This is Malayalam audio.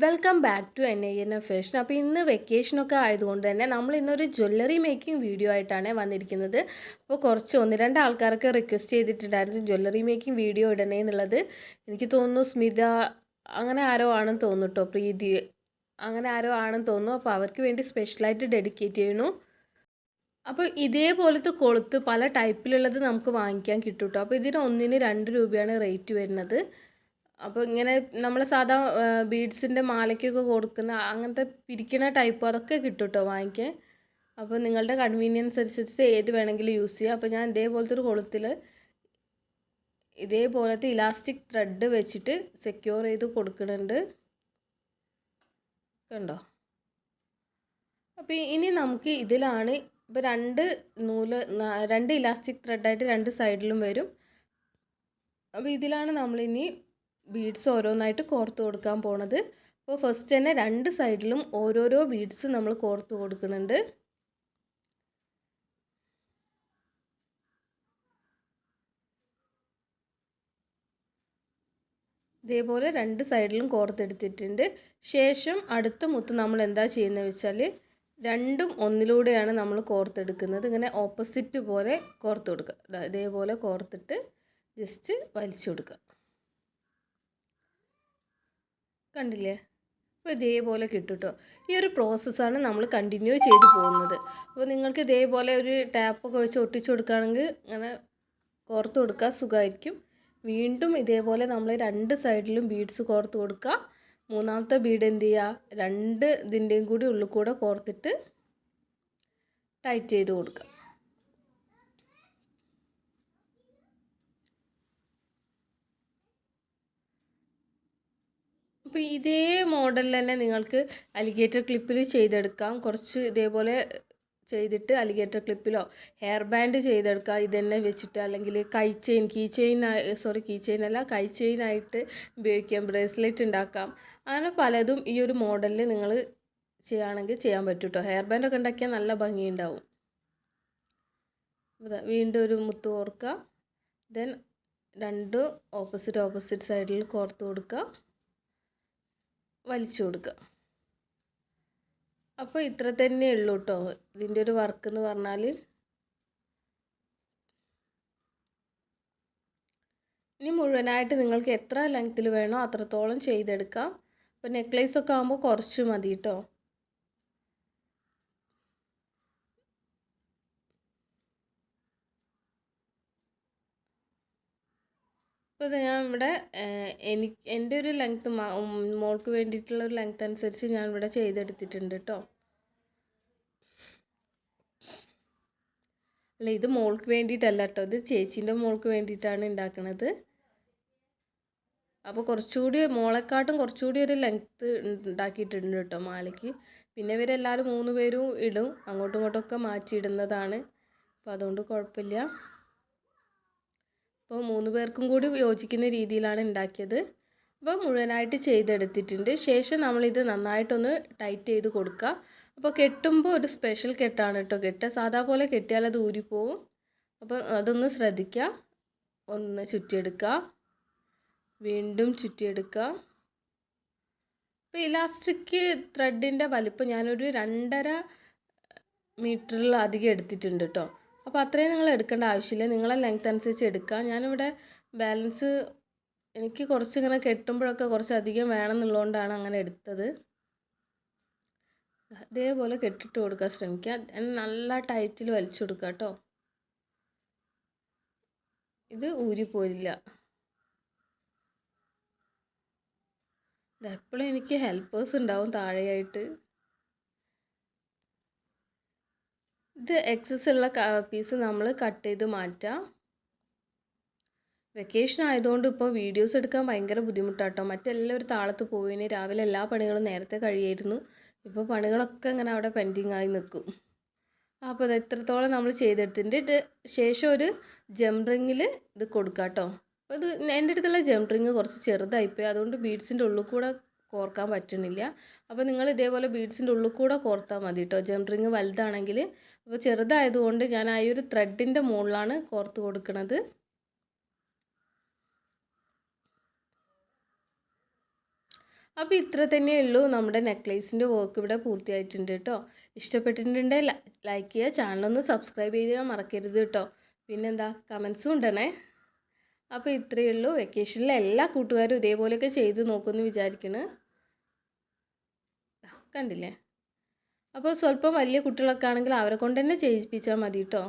Welcome back to NIN fashion. അപ്പോൾ ഇന്ന് വെക്കേഷനൊക്കെ ആയതുകൊണ്ട് തന്നെ നമ്മൾ ഇന്നൊരു ജ്വല്ലറി മേക്കിംഗ് വീഡിയോ ആയിട്ടാണ് വന്നിരിക്കുന്നത്. അപ്പോൾ ഒന്ന് രണ്ട് ആൾക്കാരൊക്കെ റിക്വസ്റ്റ് ചെയ്തിട്ടുണ്ടായിരുന്നു ജ്വല്ലറി മേക്കിംഗ് വീഡിയോ ഇടണേ എന്നുള്ളത്. എനിക്ക് തോന്നുന്നു സ്മിത അങ്ങനെ ആരോ ആണെന്ന് തോന്നുന്നു കേട്ടോ, പ്രീതി അങ്ങനെ ആരോ ആണെന്ന് തോന്നുന്നു. അപ്പോൾ അവർക്ക് വേണ്ടി സ്പെഷ്യലായിട്ട് ഡെഡിക്കേറ്റ് ചെയ്യുന്നു. അപ്പോൾ ഇതേപോലത്തെ കൊളുത്ത് പല ടൈപ്പിലുള്ളത് നമുക്ക് വാങ്ങിക്കാൻ കിട്ടും കേട്ടോ. അപ്പോൾ ഇതിന് ഒന്നിന് 2 രൂപയാണ് റേറ്റ് വരുന്നത്. അപ്പോൾ ഇങ്ങനെ നമ്മൾ സാധാ ബീഡ്സിൻ്റെ മാലയ്ക്കൊക്കെ കൊടുക്കുന്ന അങ്ങനത്തെ പിരിക്കണ ടൈപ്പ് അതൊക്കെ കിട്ടും കേട്ടോ വാങ്ങിക്കാൻ. അപ്പോൾ നിങ്ങളുടെ കൺവീനിയൻസ് അനുസരിച്ച് ഏത് വേണമെങ്കിലും യൂസ് ചെയ്യുക. അപ്പോൾ ഞാൻ ഇതേപോലത്തെ ഒരു കൊളുത്തിൽ ഇതേപോലത്തെ ഇലാസ്റ്റിക് ത്രെഡ് വെച്ചിട്ട് സെക്യൂർ ചെയ്ത് കൊടുക്കുന്നുണ്ട്, കണ്ടോ. അപ്പോൾ ഇനി നമുക്ക് ഇതിലാണ് ഇപ്പോൾ രണ്ട് ഇലാസ്റ്റിക് ത്രെഡായിട്ട് രണ്ട് സൈഡിലും വരും. അപ്പോൾ ഇതിലാണ് നമ്മളിനി ബീഡ്സ് ഓരോന്നായിട്ട് കോർത്ത് കൊടുക്കാൻ പോണത്. അപ്പോൾ ഫസ്റ്റ് തന്നെ രണ്ട് സൈഡിലും ഓരോരോ ബീഡ്സ് നമ്മൾ കോർത്ത് കൊടുക്കുന്നുണ്ട്. ഇതേപോലെ രണ്ട് സൈഡിലും കോർത്തെടുത്തിട്ടുണ്ട്. ശേഷം അടുത്ത മുത്ത് നമ്മൾ എന്താ ചെയ്യുന്നത് വെച്ചാൽ രണ്ടും ഒന്നിലൂടെയാണ് നമ്മൾ കോർത്തെടുക്കുന്നത്. ഇങ്ങനെ ഓപ്പോസിറ്റ് പോലെ കോർത്ത് കൊടുക്കുക. ഇതേപോലെ കോർത്തിട്ട് ജസ്റ്റ് വലിച്ചു കൊടുക്കുക, കണ്ടില്ലേ. അപ്പോൾ ഇതേപോലെ കിട്ടും കേട്ടോ. ഈ ഒരു പ്രോസസ്സാണ് നമ്മൾ കണ്ടിന്യൂ ചെയ്ത് പോകുന്നത്. അപ്പോൾ നിങ്ങൾക്ക് ഇതേപോലെ ഒരു ടാപ്പൊക്കെ വെച്ച് ഒട്ടിച്ചു കൊടുക്കുകയാണെങ്കിൽ അങ്ങനെ കോർത്ത് കൊടുക്കുക, സുഖമായിരിക്കും. വീണ്ടും ഇതേപോലെ നമ്മൾ രണ്ട് സൈഡിലും ബീഡ്സ് കോർത്ത് കൊടുക്കുക. മൂന്നാമത്തെ ബീഡ് എന്ത് ചെയ്യുക, രണ്ട് ഇതിൻ്റെയും കൂടി ഉള്ളിൽ കൂടെ കോർത്തിട്ട് ടൈറ്റ് ചെയ്ത് കൊടുക്കുക. അപ്പോൾ ഇതേ മോഡലിൽ തന്നെ നിങ്ങൾക്ക് അലിഗേറ്റർ ക്ലിപ്പിൽ ചെയ്തെടുക്കാം. കുറച്ച് ഇതേപോലെ ചെയ്തിട്ട് അലിഗേറ്റർ ക്ലിപ്പിലോ ഹെയർ ബാൻഡ് ചെയ്തെടുക്കുക ഇതന്നെ വെച്ചിട്ട്. അല്ലെങ്കിൽ കൈ ചെയിൻ അല്ല കൈ ചെയിനായിട്ട് ഉപയോഗിക്കാം, ബ്രേസ്ലെറ്റ് ഉണ്ടാക്കാം. അങ്ങനെ പലതും ഈ ഒരു മോഡലിൽ നിങ്ങൾ ചെയ്യുകയാണെങ്കിൽ ചെയ്യാൻ പറ്റും കേട്ടോ. ഹെയർ ബാൻഡൊക്കെ ഉണ്ടാക്കിയാൽ നല്ല ഭംഗിയുണ്ടാവും. വീണ്ടും ഒരു മുത്ത് കോർക്കുക, ദെൻ രണ്ട് ഓപ്പോസിറ്റ് സൈഡിൽ കോർത്ത് കൊടുക്കുക, വലിച്ചു കൊടുക്കുക. അപ്പോൾ ഇത്ര തന്നെ ഉള്ളൂ കേട്ടോ ഇതിൻ്റെ ഒരു വർക്ക് എന്ന് പറഞ്ഞാൽ. ഇനി മുഴുവനായിട്ട് നിങ്ങൾക്ക് എത്ര ലെങ്ത്തിൽ വേണോ അത്രത്തോളം ചെയ്തെടുക്കാം. അപ്പോൾ നെക്ലേസൊക്കെ ആകുമ്പോൾ കുറച്ച് മതി കേട്ടോ. ഇപ്പോൾ ഞാൻ ഇവിടെ എൻ്റെ ഒരു ലെങ്ത്ത് മോൾക്ക് വേണ്ടിയിട്ടുള്ള ഒരു ലെങ്ത്ത് അനുസരിച്ച് ഞാൻ ഇവിടെ ചെയ്തെടുത്തിട്ടുണ്ട് കേട്ടോ. അല്ല, ഇത് മോൾക്ക് വേണ്ടിയിട്ടല്ല കേട്ടോ, ഇത് ചേച്ചീൻ്റെ മോൾക്ക് വേണ്ടിയിട്ടാണ് ഉണ്ടാക്കുന്നത്. അപ്പോൾ മോളെക്കാട്ടും കുറച്ചുകൂടി ഒരു ലെങ്ത്ത് ഉണ്ടാക്കിയിട്ടുണ്ട് കേട്ടോ മാലയ്ക്ക്. പിന്നെ ഇവരെല്ലാവരും 3 പേരും ഇടും, അങ്ങോട്ടും ഇങ്ങോട്ടൊക്കെ മാറ്റിയിടുന്നതാണ്. അപ്പോൾ അതുകൊണ്ട് കുഴപ്പമില്ല. അപ്പോൾ 3 പേർക്കും കൂടി യോജിക്കുന്ന രീതിയിലാണ് ഉണ്ടാക്കിയത്. അപ്പോൾ മുഴുവനായിട്ട് ചെയ്തെടുത്തിട്ടുണ്ട്. ശേഷം നമ്മളിത് നന്നായിട്ടൊന്ന് ടൈറ്റ് ചെയ്ത് കൊടുക്കുക. അപ്പോൾ കെട്ടുമ്പോൾ ഒരു സ്പെഷ്യൽ കെട്ടാണ് കേട്ടോ. സാധാ പോലെ കെട്ടിയാൽ അത് ഊരിപ്പോവും. അപ്പോൾ അതൊന്ന് ശ്രദ്ധിക്കുക. ഒന്ന് ചുറ്റിയെടുക്കുക, വീണ്ടും ചുറ്റിയെടുക്കുക. അപ്പോൾ ഇലാസ്റ്റിക് ത്രെഡിൻ്റെ വലിപ്പം ഞാനൊരു 2.5 മീറ്ററിലധികം എടുത്തിട്ടുണ്ട് കേട്ടോ. അപ്പോൾ അത്രയും നിങ്ങൾ എടുക്കേണ്ട ആവശ്യമില്ല, നിങ്ങളെ ലെങ്ത് അനുസരിച്ച് എടുക്കുക. ഞാനിവിടെ ബാലൻസ് എനിക്ക് കുറച്ചിങ്ങനെ കെട്ടുമ്പോഴൊക്കെ കുറച്ചധികം വേണമെന്നുള്ളതുകൊണ്ടാണ് അങ്ങനെ എടുത്തത്. ഇതേപോലെ കെട്ടിട്ട് കൊടുക്കാൻ ശ്രമിക്കുക. നല്ല ടൈറ്റിൽ വലിച്ചു കൊടുക്കുക കേട്ടോ. ഇത് ഊരിപ്പോരില്ല. എപ്പോഴും എനിക്ക് ഹെൽപ്പേഴ്സ് ഉണ്ടാവും താഴെയായിട്ട്. ഇത് എക്സസ് ഉള്ള പീസ് നമ്മൾ കട്ട് ചെയ്ത് മാറ്റാം. വെക്കേഷൻ ആയതുകൊണ്ട് ഇപ്പോൾ വീഡിയോസ് എടുക്കാൻ ഭയങ്കര ബുദ്ധിമുട്ടാട്ടോ. മറ്റെല്ലാം ഒരു താളത്ത് പോയിന് രാവിലെ എല്ലാ പണികളും നേരത്തെ കഴിയായിരുന്നു. ഇപ്പോൾ പണികളൊക്കെ ഇങ്ങനെ അവിടെ പെൻഡിങ് ആയി നിൽക്കും. അപ്പോൾ അത് എത്രത്തോളം നമ്മൾ ചെയ്തെടുത്തിട്ട് ശേഷം ഒരു ജംറിങ്ങിൽ ഇത് കൊടുക്കുക കേട്ടോ. അപ്പോൾ ഇത് എൻ്റെ അടുത്തുള്ള ജംറിങ് കുറച്ച് ചെറുതായിപ്പോയി, അതുകൊണ്ട് ബീഡ്സിൻ്റെ ഉള്ളിൽ കൂടെ കോർക്കാൻ പറ്റുന്നില്ല. അപ്പോൾ നിങ്ങൾ ഇതേപോലെ ബീഡ്സിൻ്റെ ഉള്ളിൽ കൂടെ കോർത്താൽ മതി കേട്ടോ, ജംറിങ് വലുതാണെങ്കിൽ. അപ്പോൾ ചെറുതായതുകൊണ്ട് ഞാൻ ആ ഒരു ത്രെഡിൻ്റെ മുകളിലാണ് കോർത്ത് കൊടുക്കുന്നത്. അപ്പോൾ ഇത്ര തന്നെയുള്ളൂ, നമ്മുടെ നെക്ലേസിൻ്റെ വർക്ക് ഇവിടെ പൂർത്തിയായിട്ടുണ്ട് കേട്ടോ. ഇഷ്ടപ്പെട്ടിട്ടുണ്ടെങ്കിൽ ലൈക്ക് ചെയ്യുക, ചാനലൊന്ന് സബ്സ്ക്രൈബ് ചെയ്യാൻ മറക്കരുത് കേട്ടോ. പിന്നെന്താ, കമൻസും ഉണ്ടണേ. അപ്പോൾ ഇത്രയേ ഉള്ളൂ. വെക്കേഷനിൽ എല്ലാ കൂട്ടുകാരും ഇതേപോലെയൊക്കെ ചെയ്ത് നോക്കുമെന്ന് വിചാരിക്കുന്നു. കണ്ടില്ലേ? അപ്പോൾ സ്വല്പം വലിയ കുട്ടികളൊക്കെ ആണെങ്കിൽ അവരെ കൊണ്ട് തന്നെ ചെയ്യിപ്പിച്ചാൽ മതി കേട്ടോ.